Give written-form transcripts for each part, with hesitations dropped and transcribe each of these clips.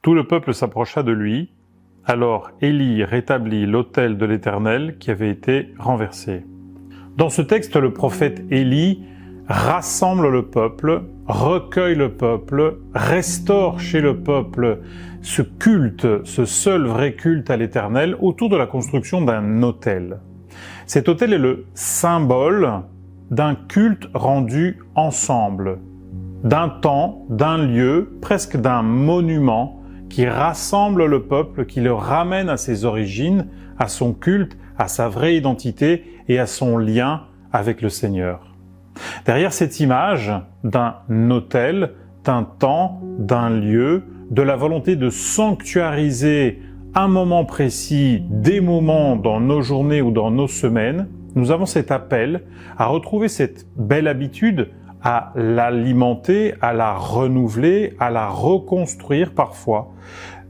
Tout le peuple s'approcha de lui. Alors Élie rétablit l'autel de l'Éternel qui avait été renversé. Dans ce texte, le prophète Élie rassemble le peuple, recueille le peuple, restaure chez le peuple ce culte, ce seul vrai culte à l'Éternel, autour de la construction d'un autel. Cet autel est le symbole d'un culte rendu ensemble, d'un temps, d'un lieu, presque d'un monument qui rassemble le peuple, qui le ramène à ses origines, à son culte, à sa vraie identité et à son lien avec le Seigneur. Derrière cette image d'un autel, d'un temps, d'un lieu, de la volonté de sanctuariser un moment précis, des moments dans nos journées ou dans nos semaines, nous avons cet appel à retrouver cette belle habitude, à l'alimenter, à la renouveler, à la reconstruire parfois,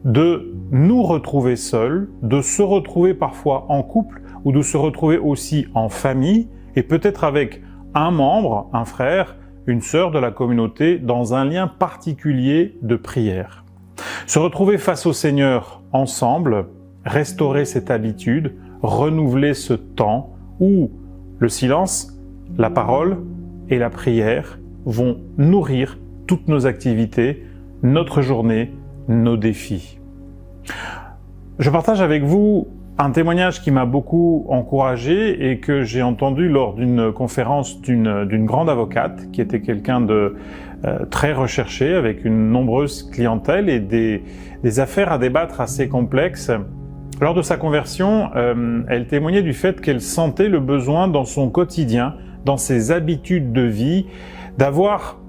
de nous retrouver seuls, de se retrouver parfois en couple ou de se retrouver aussi en famille et peut-être avec un membre, un frère, une sœur de la communauté dans un lien particulier de prière. Se retrouver face au Seigneur ensemble, restaurer cette habitude, renouveler ce temps où le silence, la parole et la prière vont nourrir toutes nos activités, notre journée, nos défis. Je partage avec vous un témoignage qui m'a beaucoup encouragé et que j'ai entendu lors d'une conférence d'une grande avocate qui était quelqu'un de très recherché avec une nombreuse clientèle et des affaires à débattre assez complexes. Lors de sa conversion, elle témoignait du fait qu'elle sentait le besoin dans son quotidien, dans ses habitudes de vie, d'avoir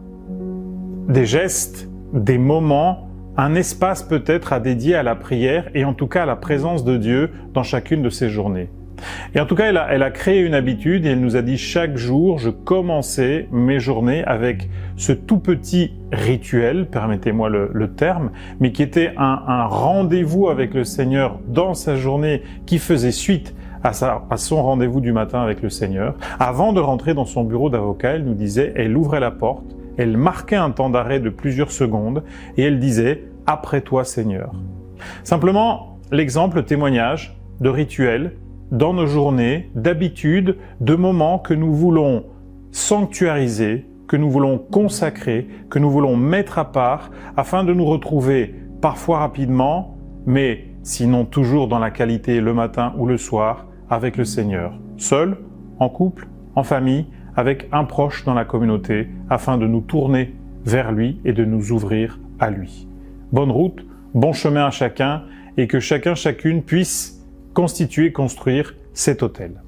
des gestes, des moments, un espace peut-être à dédier à la prière et en tout cas à la présence de Dieu dans chacune de ses journées. Et en tout cas, elle a créé une habitude et elle nous a dit chaque jour, je commençais mes journées avec ce tout petit rituel, permettez-moi le terme, mais qui était un rendez-vous avec le Seigneur dans sa journée qui faisait suite à son rendez-vous du matin avec le Seigneur. Avant de rentrer dans son bureau d'avocat, elle nous disait, elle ouvrait la porte, elle marquait un temps d'arrêt de plusieurs secondes et elle disait « Après toi Seigneur ». Simplement, l'exemple, le témoignage de rituels dans nos journées, d'habitudes, de moments que nous voulons sanctuariser, que nous voulons consacrer, que nous voulons mettre à part afin de nous retrouver parfois rapidement, mais sinon toujours dans la qualité le matin ou le soir avec le Seigneur, seul, en couple, en famille, avec un proche dans la communauté, afin de nous tourner vers lui et de nous ouvrir à lui. Bonne route, bon chemin à chacun, et que chacun, chacune puisse constituer, construire cet autel.